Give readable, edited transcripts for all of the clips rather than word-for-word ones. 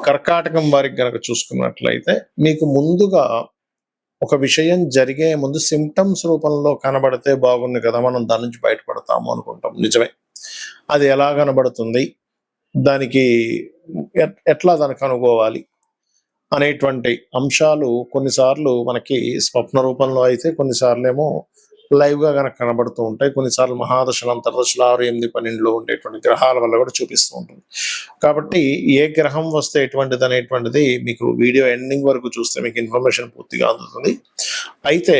కర్కాటకం వారికి గనక చూసుకున్నట్లయితే మీకు ముందుగా ఒక విషయం జరిగే ముందు సిమ్టమ్స్ రూపంలో కనబడితే బాగుంది కదా, మనం దాని నుంచి బయటపడతాము అనుకుంటాం. నిజమే. అది ఎలా కనబడుతుంది, దానికి ఎట్లా దానికి అనుకోవాలి అనేటువంటి అంశాలు కొన్నిసార్లు మనకి స్వప్న రూపంలో అయితే, కొన్నిసార్లు ఏమో లైవ్గా కనుక కనబడుతూ ఉంటాయి. కొన్నిసార్లు మహాదశలు, అంతర్దశలు, 6, 8, 12లో ఉండేటువంటి గ్రహాల వల్ల కూడా చూపిస్తూ ఉంటుంది. కాబట్టి ఏ గ్రహం వస్తే ఎటువంటిది అనేటువంటిది మీకు వీడియో ఎండింగ్ వరకు చూస్తే మీకు ఇన్ఫర్మేషన్ పూర్తిగా అందుతుంది. అయితే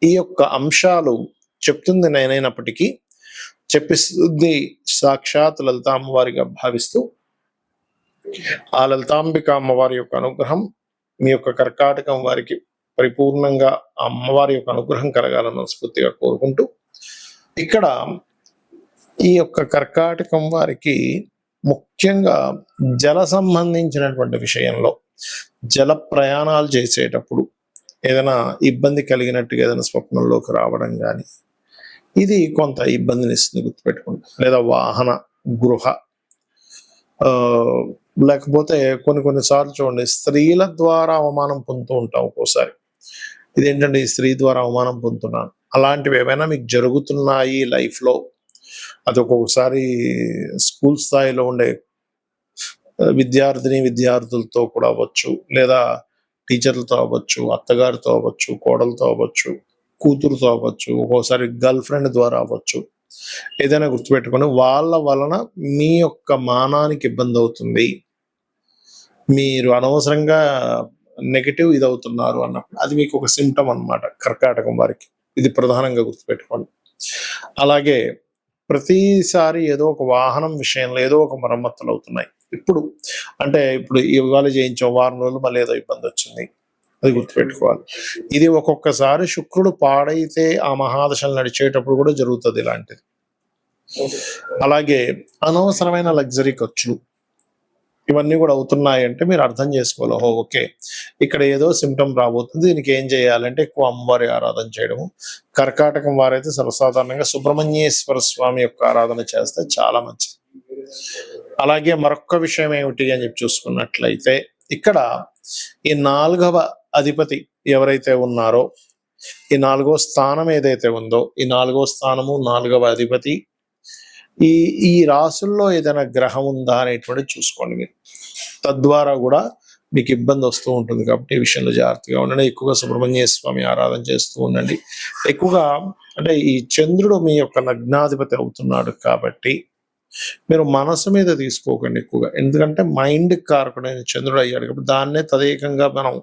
ఈ యొక్క అంశాలు చెప్తుంది నేనైనప్పటికీ చెప్పిస్తుంది సాక్షాత్ లలిత అమ్మవారిగా భావిస్తూ, ఆ లలితాంబిక అమ్మవారి యొక్క అనుగ్రహం మీ యొక్క కర్కాటకం వారికి పరిపూర్ణంగా అమ్మవారి యొక్క అనుగ్రహం కలగాలని మనస్ఫూర్తిగా కోరుకుంటూ, ఇక్కడ ఈ యొక్క కర్కాటకం వారికి ముఖ్యంగా జల సంబంధించినటువంటి విషయంలో, జల ప్రయాణాలు చేసేటప్పుడు ఏదైనా ఇబ్బంది కలిగినట్టుగా ఏదైనా స్వప్నంలోకి రావడం కానీ, ఇది కొంత ఇబ్బందిని ఇస్తుంది, గుర్తుపెట్టుకోండి. లేదా వాహన, గృహ, లేకపోతే కొన్నిసార్లు చూడండి స్త్రీల ద్వారా అవమానం పొందుతూ ఉంటాం. ఒక్కోసారి ఇదేంటంటే ఈ స్త్రీ ద్వారా అవమానం పొందుతున్నాను, అలాంటివి ఏమైనా మీకు జరుగుతున్నాయి లైఫ్లో, అది ఒక్కొక్కసారి స్కూల్ స్థాయిలో ఉండే విద్యార్థులతో కూడా అవ్వచ్చు, లేదా టీచర్లతో అవ్వచ్చు, అత్తగారితో అవ్వచ్చు, కోడలతో అవ్వచ్చు, కూతురుతో అవ్వచ్చు, ఒక్కోసారి గర్ల్ ఫ్రెండ్ ద్వారా అవ్వచ్చు. ఏదైనా గుర్తుపెట్టుకొని వాళ్ళ వలన మీ యొక్క మానానికి ఇబ్బంది అవుతుంది, మీరు అనవసరంగా నెగటివ్ ఇది అవుతున్నారు అన్నప్పుడు అది మీకు ఒక సిమ్టమ్ అన్నమాట కర్కాటకం వారికి. ఇది ప్రధానంగా గుర్తుపెట్టుకోండి. అలాగే ప్రతిసారి ఏదో ఒక వాహనం విషయంలో ఏదో ఒక మరమ్మతులు అవుతున్నాయి. ఇప్పుడు ఇవాళ చేయించాం, వారం రోజులు మళ్ళీ ఏదో ఇబ్బంది వచ్చింది, అది గుర్తుపెట్టుకోవాలి. ఇది ఒక్కొక్కసారి శుక్రుడు పాడైతే ఆ మహాదశలు నడిచేటప్పుడు కూడా జరుగుతుంది ఇలాంటిది. అలాగే అనవసరమైన లగ్జరీ ఖర్చులు ఇవన్నీ కూడా అవుతున్నాయి అంటే మీరు అర్థం చేసుకోవాలి, ఓకే ఇక్కడ ఏదో సిమ్టమ్ రాబోతుంది, దీనికి ఏం చేయాలంటే ఎక్కువ అమ్మవారి ఆరాధన చేయడము. కర్కాటకం వారైతే సర్వసాధారణంగా సుబ్రహ్మణ్యేశ్వర స్వామి యొక్క ఆరాధన చేస్తే చాలా మంచిది. అలాగే మరొక విషయం ఏమిటి అని చెప్పి చూసుకున్నట్లయితే, ఇక్కడ ఈ 4వ అధిపతి ఎవరైతే ఉన్నారో, ఈ 4వ స్థానం ఏదైతే ఉందో, ఈ 4వ స్థానము 4వ అధిపతి ఈ రాసుల్లో ఏదైనా గ్రహం ఉందా అనేటువంటిది చూసుకోండి మీరు. తద్వారా కూడా మీకు ఇబ్బంది వస్తూ ఉంటుంది. కాబట్టి ఈ విషయంలో జాగ్రత్తగా ఉండండి. ఎక్కువగా సుబ్రహ్మణ్య స్వామి ఆరాధన చేస్తూ ఉండండి. ఎక్కువగా ఈ చంద్రుడు మీ యొక్క లగ్నాధిపతి అవుతున్నాడు కాబట్టి మీరు మనసు మీద తీసుకోకండి ఎక్కువగా, ఎందుకంటే మైండ్ కారకుడైన చంద్రుడు అయ్యాడు కాబట్టి దాన్నే తదేకంగా మనం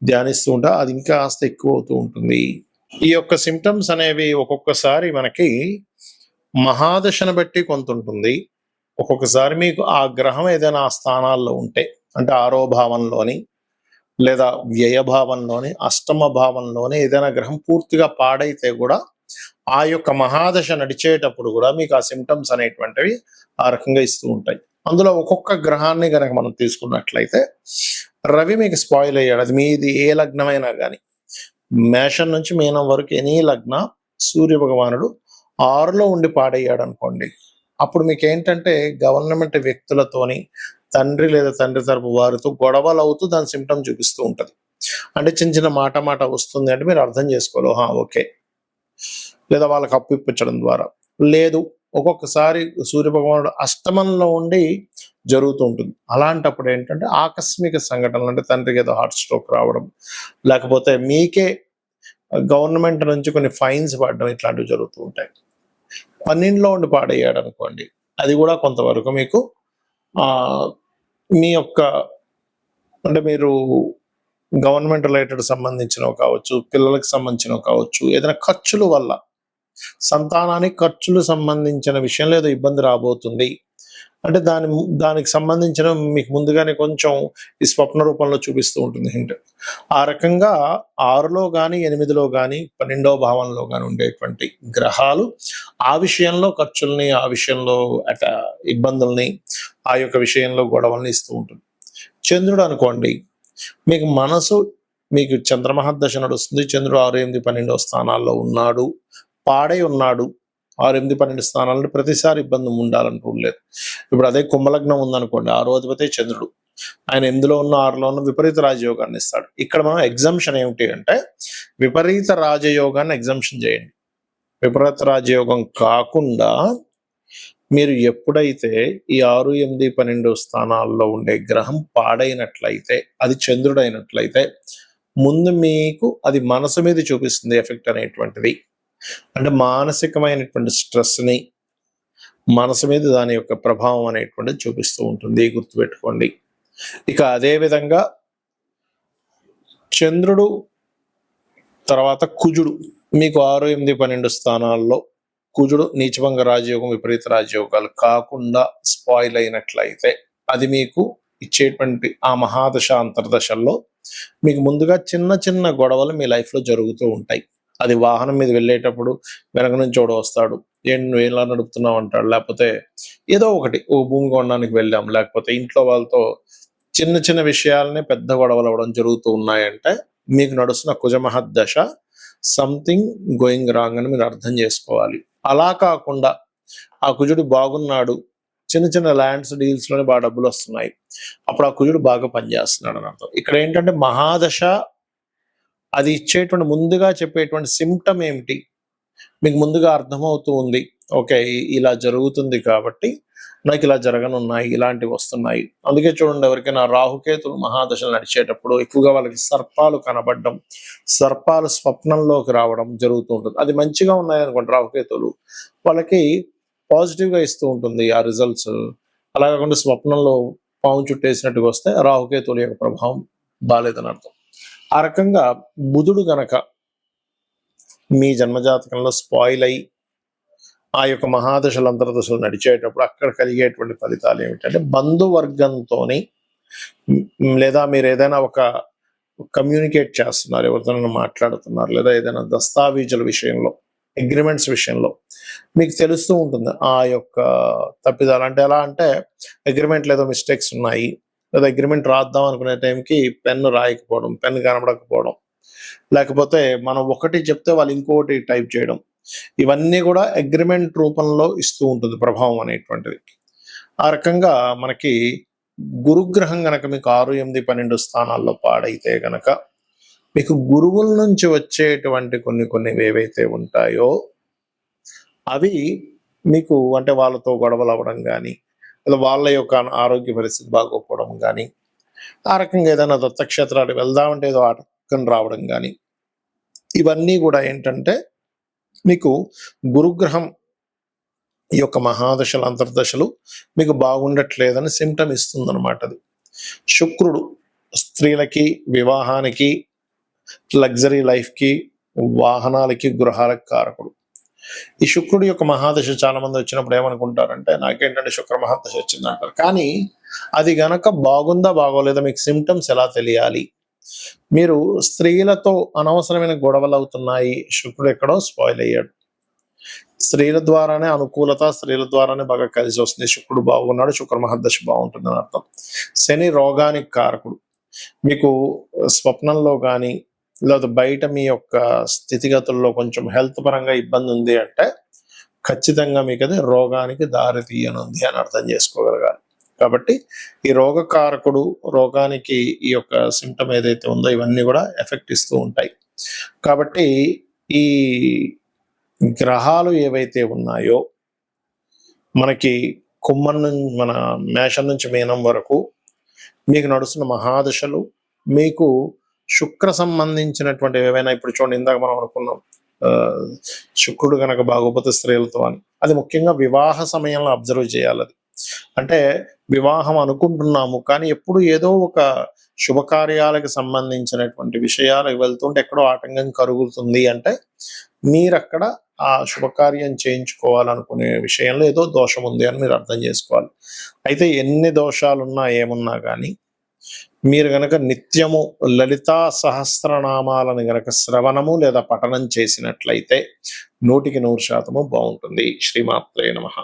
ధ్యానిస్తూ ఉంటా, అది ఇంకా కాస్త ఎక్కువ అవుతూ ఉంటుంది. ఈ యొక్క సిమ్టమ్స్ అనేవి ఒక్కొక్కసారి మనకి మహాదశను బట్టి కొంత ఉంటుంది. ఒక్కొక్కసారి మీకు ఆ గ్రహం ఏదైనా ఆ స్థానాల్లో ఉంటే, అంటే 6వ భావంలోని లేదా వ్యయభావంలోని, 8వ భావంలోని ఏదైనా గ్రహం పూర్తిగా పాడైతే కూడా ఆ యొక్క మహాదశ నడిచేటప్పుడు కూడా మీకు ఆ సిమ్టమ్స్ అనేటువంటివి ఆ రకంగా ఇస్తూ ఉంటాయి. అందులో ఒక్కొక్క గ్రహాన్ని కనుక మనం తీసుకున్నట్లయితే, రవి మీకు స్పాయిల్ అయ్యాడు, అది మీది ఏ లగ్నమైనా కానీ, మేషం నుంచి మీనం వరకు ఎనీ లగ్న సూర్య భగవానుడు 6లో ఉండి పాడయ్యాడు అనుకోండి, అప్పుడు మీకు ఏంటంటే గవర్నమెంట్ వ్యక్తులతోని, తండ్రి లేదా తండ్రి తరపు వారితో గొడవలు అవుతూ దాని సిమ్టమ్ చూపిస్తూ ఉంటుంది. అంటే చిన్న చిన్న మాట వస్తుంది అంటే మీరు అర్థం చేసుకోవాలి, ఓకే. లేదా వాళ్ళకి అప్పు ఇప్పించడం ద్వారా, లేదు ఒక్కొక్కసారి సూర్యభగవానుడు అష్టమంలో ఉండి జరుగుతూ ఉంటుంది. అలాంటప్పుడు ఏంటంటే ఆకస్మిక సంఘటనలు, అంటే తండ్రికి ఏదో హార్ట్ స్ట్రోక్ రావడం, లేకపోతే మీకే గవర్నమెంట్ నుంచి కొన్ని ఫైన్స్ పడడం, ఇట్లాంటివి జరుగుతూ ఉంటాయి. 12లో ఉండి పాడయ్యాడు అనుకోండి, అది కూడా కొంతవరకు మీకు మీ యొక్క మీరు గవర్నమెంట్ రిలేటెడ్ సంబంధించినవి కావచ్చు, పిల్లలకు సంబంధించినవి కావచ్చు, ఏదైనా ఖర్చుల వల్ల, సంతానానికి ఖర్చులు సంబంధించిన విషయంలో ఏదో ఇబ్బంది రాబోతుంది అంటే దానికి సంబంధించిన మీకు ముందుగానే కొంచెం ఈ స్వప్న రూపంలో చూపిస్తూ ఉంటుంది హింట్. ఆ రకంగా 6లో కానీ 8లో కానీ 12వ భావంలో కానీ ఉండేటువంటి గ్రహాలు ఆ విషయంలో ఖర్చుల్ని, ఆ విషయంలో ఇబ్బందుల్ని, ఆ యొక్క విషయంలో గొడవల్ని ఇస్తూ ఉంటుంది. చంద్రుడు అనుకోండి, మీకు మీకు చంద్రమహర్దశ నడుస్తుంది, చంద్రుడు 6, 8, 12వ స్థానాల్లో ఉన్నాడు, పాడై ఉన్నాడు. 6, 8, 12 స్థానాలను ప్రతిసారి ఇబ్బంది ఉండాలని రూల్ లేదు. ఇప్పుడు అదే కుంభలగ్నం ఉందనుకోండి, 6వ అధిపతి చంద్రుడు, ఆయన ఎందులో ఉన్న 6లో ఉన్న విపరీత రాజయోగాన్ని ఇస్తాడు. ఇక్కడ మనం ఎగ్జంప్షన్ ఏమిటి అంటే విపరీత రాజయోగాన్ని ఎగ్జంప్షన్ చేయండి. విపరీత రాజయోగం కాకుండా మీరు ఎప్పుడైతే ఈ 6, 8, 12 స్థానాల్లో ఉండే గ్రహం పాడైనట్లయితే, అది చంద్రుడైనట్లయితే ముందు మీకు అది మనసు మీద చూపిస్తుంది ఎఫెక్ట్ అనేటువంటిది. అంటే మానసికమైనటువంటి స్ట్రెస్ని మనసు మీద దాని యొక్క ప్రభావం అనేటువంటిది చూపిస్తూ ఉంటుంది, గుర్తుపెట్టుకోండి. ఇక అదే విధంగా చంద్రుడు తర్వాత కుజుడు మీకు 6, 8, 12 స్థానాల్లో కుజుడు నీచభంగ రాజయోగం విపరీత రాజయోగాలు కాకుండా స్పాయిల్ అయినట్లయితే అది మీకు ఇచ్చేటువంటి ఆ మహాదశ అంతర్దశల్లో మీకు ముందుగా చిన్న చిన్న గొడవలు మీ లైఫ్లో జరుగుతూ ఉంటాయి. అది వాహనం మీద వెళ్ళేటప్పుడు వెనక నుంచి ఒకడు వస్తాడు, నువ్వు ఎలా నడుపుతున్నావు అంటాడు, లేకపోతే ఏదో ఒకటి ఓ భూమి కొనడానికి వెళ్ళాం, లేకపోతే ఇంట్లో వాళ్ళతో చిన్న చిన్న విషయాలనే పెద్ద గొడవలు అవ్వడం జరుగుతూ ఉన్నాయంటే మీకు నడుస్తున్న కుజమహద్దశ సంథింగ్ గోయింగ్ రాంగ్ అని మీరు అర్థం చేసుకోవాలి. అలా కాకుండా ఆ కుజుడు బాగున్నాడు, చిన్న చిన్న ల్యాండ్స్ డీల్స్లోనే బాగా డబ్బులు వస్తున్నాయి, అప్పుడు ఆ కుజుడు బాగా పనిచేస్తున్నాడు అని అర్థం. ఇక్కడ ఏంటంటే మహాదశ అది ఇచ్చేటువంటి ముందుగా చెప్పేటువంటి సిమ్టమ్ ఏమిటి మీకు ముందుగా అర్థమవుతూ ఉంది. ఓకే, ఇలా జరుగుతుంది కాబట్టి నాకు ఇలా జరగనున్నాయి, ఇలాంటివి వస్తున్నాయి. అందుకే చూడండి, ఎవరికైనా రాహుకేతులు మహాదశలు నడిచేటప్పుడు ఎక్కువగా వాళ్ళకి సర్పాలు కనబడడం, సర్పాలు స్వప్నంలోకి రావడం జరుగుతూ ఉంటుంది. అది మంచిగా ఉన్నాయనుకోండి రాహుకేతులు, వాళ్ళకి పాజిటివ్గా ఇస్తూ ఉంటుంది ఆ రిజల్ట్స్. అలా కాకుండా స్వప్నంలో పాము చుట్టేసినట్టుగా వస్తే రాహుకేతుల యొక్క ప్రభావం బాలేదని అర్థం. ఆ రకంగా బుధుడు గనక మీ జన్మజాతకంలో స్పాయిల్ అయి ఆ యొక్క మహాదశలు అంతర్దశలు నడిచేటప్పుడు అక్కడ కలిగేటువంటి ఫలితాలు ఏమిటంటే బంధువర్గంతోని లేదా మీరు ఏదైనా ఒక కమ్యూనికేట్ చేస్తున్నారు, ఎవరితోనైనా మాట్లాడుతున్నారు, లేదా ఏదైనా దస్తావేజుల విషయంలో అగ్రిమెంట్స్ విషయంలో మీకు తెలుస్తూ ఉంటుంది ఆ యొక్క తప్పిదాలు. అంటే ఎలా అంటే అగ్రిమెంట్లో ఏదో మిస్టేక్స్ ఉన్నాయి, లేదా అగ్రిమెంట్ రాద్దాం అనుకునే టైంకి పెన్ను రాయకపోవడం, పెన్ను కనబడకపోవడం, లేకపోతే మనం ఒకటి చెప్తే వాళ్ళు ఇంకొకటి టైప్ చేయడం, ఇవన్నీ కూడా అగ్రిమెంట్ రూపంలో ఇస్తూ ఉంటుంది ప్రభావం అనేటువంటిది. ఆ రకంగా మనకి గురుగ్రహం గనక మీకు 6, 8, 12 స్థానాల్లో పాడైతే గనక మీకు గురువుల నుంచి వచ్చేటువంటి కొన్ని ఏవైతే ఉంటాయో అవి మీకు అంటే వాళ్ళతో గొడవలు అవ్వడం కానీ, లేదా వాళ్ళ యొక్క ఆరోగ్య పరిస్థితి బాగోకపోవడం కానీ, ఆ రకంగా ఏదైనా దత్తక్షేత్రాలు వెళ్దామంటే ఏదో ఆటంకం రావడం కానీ, ఇవన్నీ కూడా ఏంటంటే మీకు గురుగ్రహం ఈ యొక్క మహాదశలు అంతర్దశలు మీకు బాగుండట్లేదని సిమ్టమ్ ఇస్తుందన్నమాట. అది శుక్రుడు స్త్రీలకి, వివాహానికి, లగ్జరీ లైఫ్కి, వాహనాలకి, గృహాలకు కారకుడు. ఈ శుక్రుడి యొక్క మహాదశ చాలా మంది వచ్చినప్పుడు ఏమనుకుంటారంటే నాకేంటంటే శుక్ర మహాదశ వచ్చిందంటారు. కానీ అది గనక బాగుందా బాగోలేదా మీకు సిమ్టమ్స్ ఎలా తెలియాలి? మీరు స్త్రీలతో అనవసరమైన గొడవలు అవుతున్నాయి, శుక్రుడు ఎక్కడో స్పాయిల్ అయ్యాడు, స్త్రీల ద్వారానే అనుకూలత, స్త్రీల ద్వారానే బాగా కలిసి వస్తుంది, శుక్రుడు బాగున్నాడు, శుక్ర మహాదశ బాగుంటుంది అని అర్థం. శని రోగానికి కారకుడు. మీకు స్వప్నంలో కానీ లేదా బయట మీ యొక్క స్థితిగతుల్లో కొంచెం హెల్త్ పరంగా ఇబ్బంది ఉంది అంటే ఖచ్చితంగా మీకు అది రోగానికి దారి తీయనుంది అని అర్థం చేసుకోగలగాలి. కాబట్టి ఈ రోగకారకుడు, రోగానికి ఈ యొక్క సిమ్టమ్ ఏదైతే ఉందో ఇవన్నీ కూడా ఎఫెక్ట్ ఇస్తూ ఉంటాయి. కాబట్టి ఈ గ్రహాలు ఏవైతే ఉన్నాయో మనకి కుమ్మం నుంచి మన మేషం నుంచి మీనం వరకు మీకు నడుస్తున్న మహాదశలు మీకు శుక్ర సంబంధించినటువంటి ఏవైనా, ఇప్పుడు చూడండి ఇందాక మనం అనుకున్నాం శుక్రుడు కనుక బాగోపోతే స్త్రీలతో అని, అది ముఖ్యంగా వివాహ సమయంలో అబ్జర్వ్ చేయాలి. అది అంటే వివాహం అనుకుంటున్నాము కానీ ఎప్పుడు ఏదో ఒక శుభకార్యాలకు సంబంధించినటువంటి విషయాలకు వెళ్తుంటే ఎక్కడో ఆటంకం కలుగుతుంది అంటే మీరు అక్కడ ఆ శుభకార్యం చేయించుకోవాలనుకునే విషయంలో ఏదో దోషం ఉంది అని మీరు అర్థం చేసుకోవాలి. అయితే ఎన్ని దోషాలున్నా ఏమున్నా కానీ మీరు గనక నిత్యము లలితా సహస్రనామాలను గనక శ్రవణము లేదా పఠనం చేసినట్లయితే 100% బాగుంటుంది. శ్రీమాత్రే నమః.